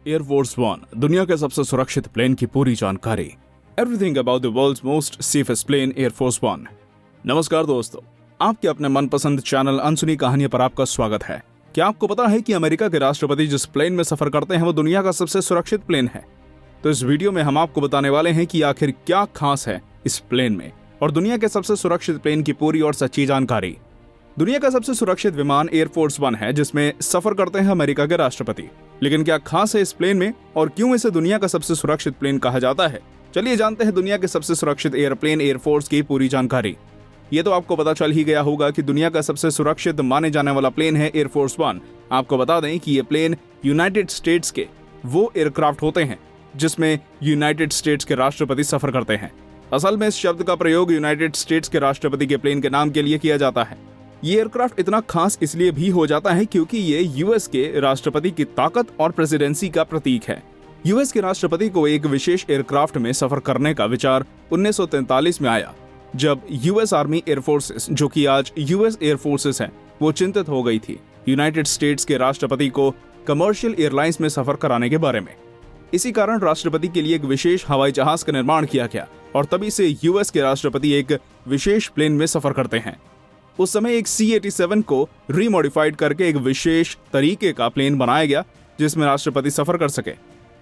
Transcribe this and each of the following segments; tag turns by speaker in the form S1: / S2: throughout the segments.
S1: Air force one, दुनिया के सबसे सुरक्षित प्लेन की पूरी जानकारी। Everything about the world's most safest plane Air Force One. नमस्कार दोस्तों, आपके अपने मनपसंद चैनल अनसुनी कहानियों पर आपका स्वागत है। क्या आपको पता है कि अमेरिका के राष्ट्रपति जिस प्लेन में सफर करते हैं वो दुनिया का सबसे सुरक्षित प्लेन है? तो इस वीडियो में हम आपको बताने वाले हैं कि आखिर क्या खास है इस प्लेन में और दुनिया के सबसे सुरक्षित प्लेन की पूरी और सच्ची जानकारी। दुनिया का सबसे सुरक्षित विमान एयरफोर्स वन है जिसमें सफर करते हैं अमेरिका के राष्ट्रपति। लेकिन क्या खास है इस प्लेन में और क्यों इसे दुनिया का सबसे सुरक्षित प्लेन कहा जाता है? चलिए जानते हैं दुनिया के सबसे सुरक्षित एयरप्लेन एयरफोर्स की पूरी जानकारी। ये तो आपको पता चल ही गया होगा कि दुनिया का सबसे सुरक्षित माने जाने वाला प्लेन है एयरफोर्स वन। आपको बता दें कि ये प्लेन यूनाइटेड स्टेट्स के वो एयरक्राफ्ट होते हैं जिसमें यूनाइटेड स्टेट्स के राष्ट्रपति सफर करते हैं। असल में इस शब्द का प्रयोग यूनाइटेड स्टेट्स के राष्ट्रपति के प्लेन के नाम के लिए किया जाता है। ये एयरक्राफ्ट इतना खास इसलिए भी हो जाता है क्योंकि ये यूएस के राष्ट्रपति की ताकत और प्रेसिडेंसी का प्रतीक है। यूएस के राष्ट्रपति को एक विशेष एयरक्राफ्ट में सफर करने का विचार 1943 में आया, जब यूएस आर्मी एयरफोर्सेस, जो कि आज यूएस एयरफोर्सेस है, वो चिंतित हो गई थी यूनाइटेड स्टेट्स के राष्ट्रपति को कमर्शियल एयरलाइंस में सफर कराने के बारे में। इसी कारण राष्ट्रपति के लिए एक विशेष हवाई जहाज का निर्माण किया गया और तभी से यूएस के राष्ट्रपति एक विशेष प्लेन में सफर करते हैं। उस समय एक C-87 को रीमॉडिफाइड करके एक विशेष तरीके का प्लेन बनाया गया जिसमें राष्ट्रपति सफर कर सके।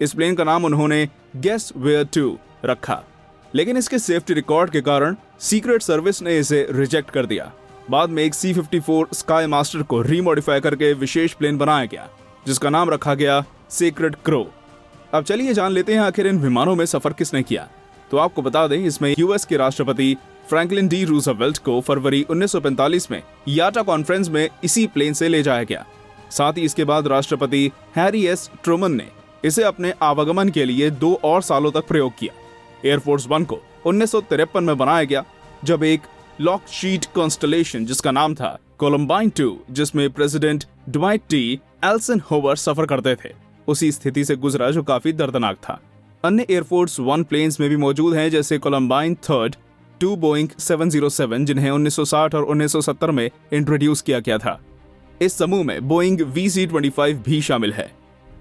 S1: इस प्लेन का नाम उन्होंने गेस वेयर टू रखा, लेकिन इसके सेफ्टी रिकॉर्ड के कारण सीक्रेट सर्विस ने इसे रिजेक्ट कर दिया। बाद में एक C-54 स्काई मास्टर को रीमॉडिफाई करके विशेष प्लेन बनाया गया जिसका नाम रखा गया सेक्रेट क्रो। अब चलिए जान लेते हैं आखिर इन विमानों में सफर किसने किया। तो आपको बता दें, इसमें यूएस के राष्ट्रपति फ्रैंकलिन डी रूजवेल्ट को फरवरी 1945 में याटा कॉन्फ्रेंस में इसी प्लेन से ले जाया गया। साथ ही इसके बाद राष्ट्रपति हैरी एस ट्रूमन ने इसे अपने आवागमन के लिए 2 और सालों तक प्रयोग किया। एयरफोर्स वन को 1953 में बनाया गया जब एक लॉकहीड कॉन्स्टलेशन जिसका नाम था कोलंबाइन 2, जिसमें प्रेसिडेंट ड्वाइट टी एल्सेनहोवर सफर करते थे, उसी स्थिति से गुजरा जो काफी दर्दनाक था। अन्य एयरफोर्स वन प्लेन्स में भी मौजूद हैं जैसे कोलंबाइन 3, 2 बोइंग 707 जिन्हें 1960 और 1970 में इंट्रोड्यूस किया गया था। इस समूह में बोइंग VC-25 भी शामिल है।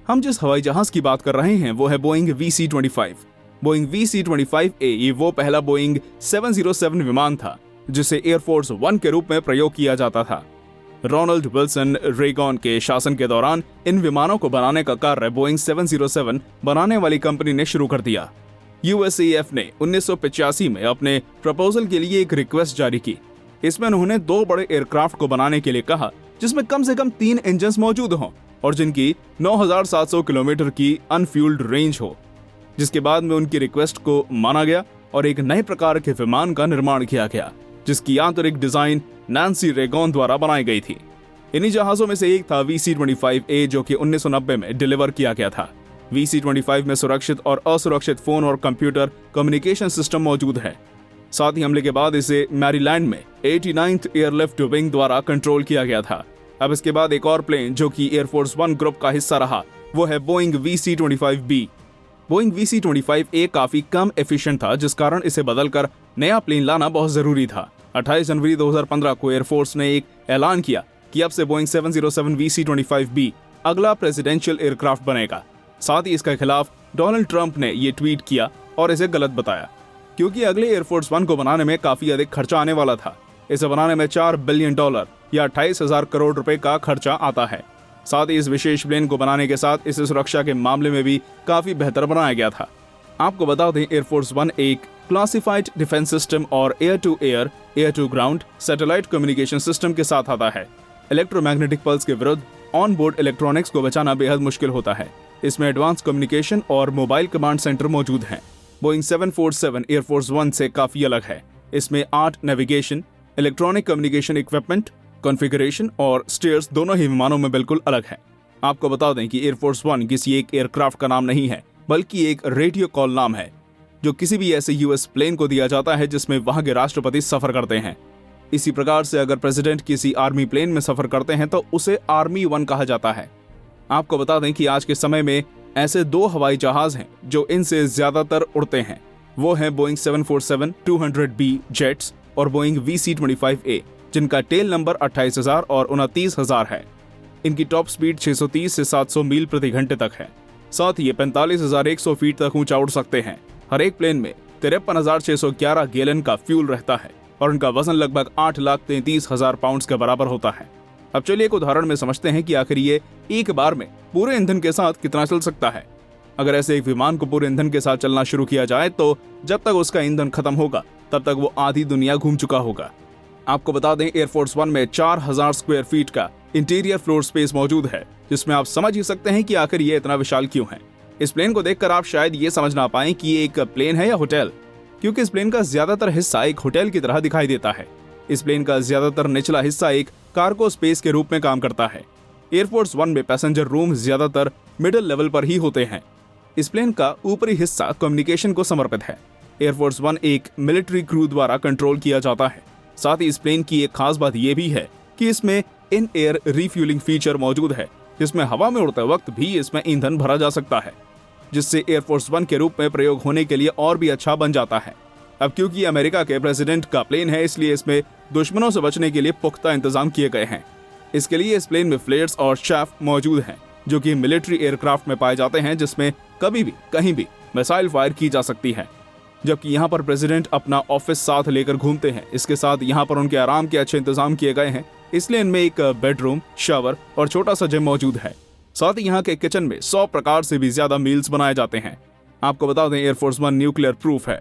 S1: हम जिस हवाई जहाज की बात कर रहे हैं वो है बोइंग VC-25। बोइंग VC-25A ये वो पहला बोइंग 707 विमान था जिसे एयरफोर्स वन के रूप में प्रयोग किया जाता था। रोनाल्ड विल्सन रेगन के शासन के दौरान इन विमानों को बनाने का कार्य बोइंग 707 बनाने वाली कंपनी ने शुरू कर दिया। USAF ने 1985 में अपने प्रपोजल के लिए एक रिक्वेस्ट जारी की। इसमें उन्होंने 2 बड़े एयरक्राफ्ट को बनाने के लिए कहा जिसमें कम से कम 3 इंजन मौजूद हों और जिनकी 9,700 किलोमीटर की अनफ्यूल्ड रेंज हो, जिसके बाद में उनकी रिक्वेस्ट को माना गया और एक नए प्रकार के विमान का निर्माण किया गया जिसकी आंतरिक डिजाइन नैन्सी रेगन द्वारा बनाई गई थी। इन्हीं जहाजों में से एक था VC-25A जो कि 1990 में डिलीवर किया गया था। VC-25 में सुरक्षित और असुरक्षित फोन और कंप्यूटर कम्युनिकेशन सिस्टम मौजूद है। साथ ही हमले के बाद इसे मैरीलैंड में 89th एयरलिफ्ट विंग द्वारा कंट्रोल किया गया था। अब इसके बाद एक और प्लेन जो कि एयरफोर्स वन ग्रुप का हिस्सा रहा वो है बोइंग VC-25B। बोइंग VC-25A काफी कम एफिशिएंट था जिस कारण इसे बदलकर नया प्लेन लाना बहुत जरूरी था। 28 जनवरी 2015 को एयरफोर्स ने एक ऐलान किया कि अब से बोइंग 707 VC-25B अगला प्रेसिडेंशियल एयरक्राफ्ट बनेगा। साथ ही इसके खिलाफ डोनाल्ड ट्रंप ने ये ट्वीट किया और इसे गलत बताया क्योंकि अगले एयरफोर्स वन को बनाने में काफी अधिक खर्चा आने वाला था। इसे बनाने में $4 बिलियन या 28,000 करोड़ रुपए का खर्चा आता है। साथ ही इस विशेष प्लेन को बनाने के साथ इसे सुरक्षा के मामले में भी काफी बेहतर बनाया गया था। आपको बता दें, एयरफोर्स वन एक क्लासिफाइड डिफेंस सिस्टम और air to air, air to ground satellite communication system के साथ आता है। इलेक्ट्रोमैग्नेटिक पल्स के विरुद्ध ऑन बोर्ड इलेक्ट्रॉनिक्स को बचाना बेहद मुश्किल होता है। इसमें एडवांस कम्युनिकेशन और मोबाइल कमांड सेंटर मौजूद हैं। बोइंग 747 एयरफोर्स वन से काफी अलग है। इसमें 8 navigation, electronic communication equipment, configuration और स्टेयर्स दोनों ही विमानों में बिल्कुल अलग है। आपको बता दें कि एयरफोर्स वन किसी एक एयरक्राफ्ट का नाम नहीं है बल्कि एक रेडियो कॉल नाम है जो किसी भी ऐसे यूएस प्लेन को दिया जाता है जिसमें वहां के राष्ट्रपति सफर करते हैं। इसी प्रकार से अगर प्रेसिडेंट किसी आर्मी प्लेन में सफर करते हैं तो उसे आर्मी वन कहा जाता है। आपको बता दें कि आज के समय में ऐसे 2 हवाई जहाज हैं जो इनसे ज्यादातर उड़ते हैं। वो हैं बोइंग 747-200B जेट्स और बोइंग VC-25A जिनका टेल नंबर 28,000 और 29,000 है। इनकी टॉप स्पीड 630 से 700 मील प्रति घंटे तक है। साथ ही ये 45,100 फीट तक ऊंचा उड़ सकते हैं। हर एक प्लेन में 53,611 गैलन का फ्यूल रहता है और उनका वजन लगभग 8,33,000 पाउंड के बराबर होता है। अब चलिए एक उदाहरण में समझते हैं कि आखिर ये एक बार में पूरे ईंधन के साथ कितना चल सकता है। अगर ऐसे एक विमान को पूरे ईंधन के साथ चलना शुरू किया जाए तो जब तक उसका ईंधन खत्म होगा तब तक वो आधी दुनिया घूम चुका होगा। आपको बता दें, एयरफोर्स 1 में 4000 स्क्वायर फीट का इंटीरियर फ्लोर स्पेस मौजूद है, जिसमें आप समझ ही सकते हैं कि आखिर ये इतना विशाल क्यों है। इस प्लेन को देखकर आप शायद ये समझ ना पाएं कि ये एक प्लेन है या होटल, क्योंकि इस प्लेन का ज्यादातर हिस्सा एक होटल की तरह दिखाई देता है। इस प्लेन का ज्यादातर निचला हिस्सा एक कार्गो स्पेस के रूप में काम करता है। एयरफोर्स 1 में पैसेंजर रूम ज्यादातर मिडिल लेवल पर ही होते हैं। इस प्लेन का ऊपरी हिस्सा कम्युनिकेशन को समर्पित है। एयरफोर्स 1 एक मिलिट्री क्रू द्वारा कंट्रोल किया जाता है। साथ ही इस प्लेन की एक खास बात यह भी है कि इसमें इन एयर रिफ्यूलिंग फीचर मौजूद है, जिसमें हवा में उड़ते वक्त भी इसमें ईंधन भरा जा सकता है, जिससे एयरफोर्स 1 के रूप में प्रयोग होने के लिए और भी अच्छा बन जाता है। अब क्योंकि अमेरिका के प्रेसिडेंट का प्लेन है, इसलिए इसमें दुश्मनों से बचने के लिए पुख्ता इंतजाम किए गए हैं। इसके लिए इस प्लेन में फ्लेयर्स और शाफ्ट मौजूद हैं, जो कि मिलिट्री एयरक्राफ्ट में पाए जाते हैं, जिसमें कभी भी कहीं भी मिसाइल फायर की जा सकती है। जबकि यहाँ पर प्रेसिडेंट अपना ऑफिस साथ लेकर घूमते हैं। इसके साथ यहाँ पर उनके आराम के अच्छे इंतजाम किए गए हैं, इसलिए इनमें एक बेडरूम, शावर और छोटा सा जिम मौजूद है। साथ ही यहाँ के किचन में 100 प्रकार से भी ज्यादा मील्स बनाए जाते हैं। आपको बता दें, एयरफोर्स 1 न्यूक्लियर प्रूफ है।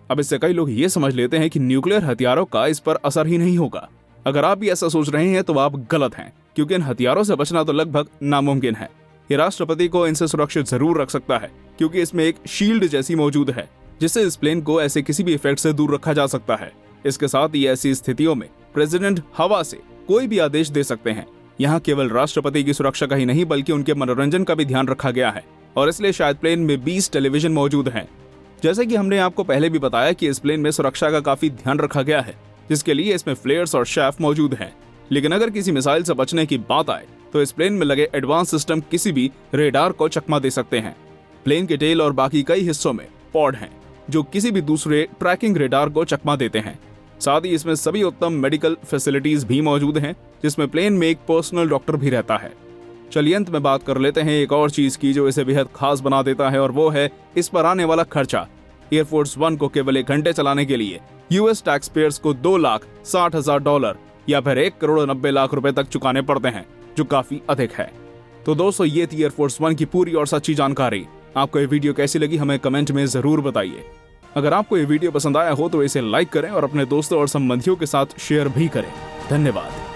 S1: अब इससे कई लोग ये समझ लेते हैं कि न्यूक्लियर हथियारों का इस पर असर ही नहीं होगा। अगर आप भी ऐसा सोच रहे हैं तो आप गलत हैं, क्योंकि इन हथियारों से बचना तो लगभग नामुमकिन है। ये राष्ट्रपति को इनसे सुरक्षित जरूर रख सकता है, क्योंकि इसमें एक शील्ड जैसी मौजूद है, जिससे इस प्लेन को ऐसे किसी भी इफेक्ट से दूर रखा जा सकता है। इसके साथ ही ऐसी स्थितियों में प्रेसिडेंट हवा से कोई भी आदेश दे सकते हैं। यहाँ केवल राष्ट्रपति की सुरक्षा का ही नहीं बल्कि उनके मनोरंजन का भी ध्यान रखा गया है, और इसलिए शायद प्लेन में 20 टेलीविजन मौजूद हैं। जैसे कि हमने आपको पहले भी बताया कि इस प्लेन में सुरक्षा का काफी ध्यान रखा गया है, जिसके लिए इसमें फ्लेयर्स और शाफ्ट मौजूद हैं। लेकिन अगर किसी मिसाइल से बचने की बात आए तो इस प्लेन में लगे एडवांस सिस्टम किसी भी रेडार को चकमा दे सकते हैं। प्लेन के टेल और बाकी कई हिस्सों में पॉड हैं, जो किसी भी दूसरे ट्रैकिंग रेडार को चकमा देते हैं। साथ ही इसमें सभी उत्तम मेडिकल फैसिलिटीज भी मौजूद हैं, जिसमें प्लेन में एक पर्सनल डॉक्टर भी रहता है। चलिए अंत में बात कर लेते हैं एक और चीज की जो इसे बेहद खास बना देता है, और वो है इस पर आने वाला खर्चा। एयरफोर्स 1 को केवल 1 घंटे चलाने के लिए यूएस टैक्स पेयर्स को $2,60,000 या फिर 1,90,00,000 रुपए तक चुकाने पड़ते हैं, जो काफी अधिक है। तो दोस्तों, ये थी एयरफोर्स 1 की पूरी और सच्ची जानकारी। आपको ये वीडियो कैसी लगी हमें कमेंट में जरूर बताइए। अगर आपको ये वीडियो पसंद आया हो तो इसे लाइक करें और अपने दोस्तों और संबंधियों के साथ शेयर भी करें। धन्यवाद।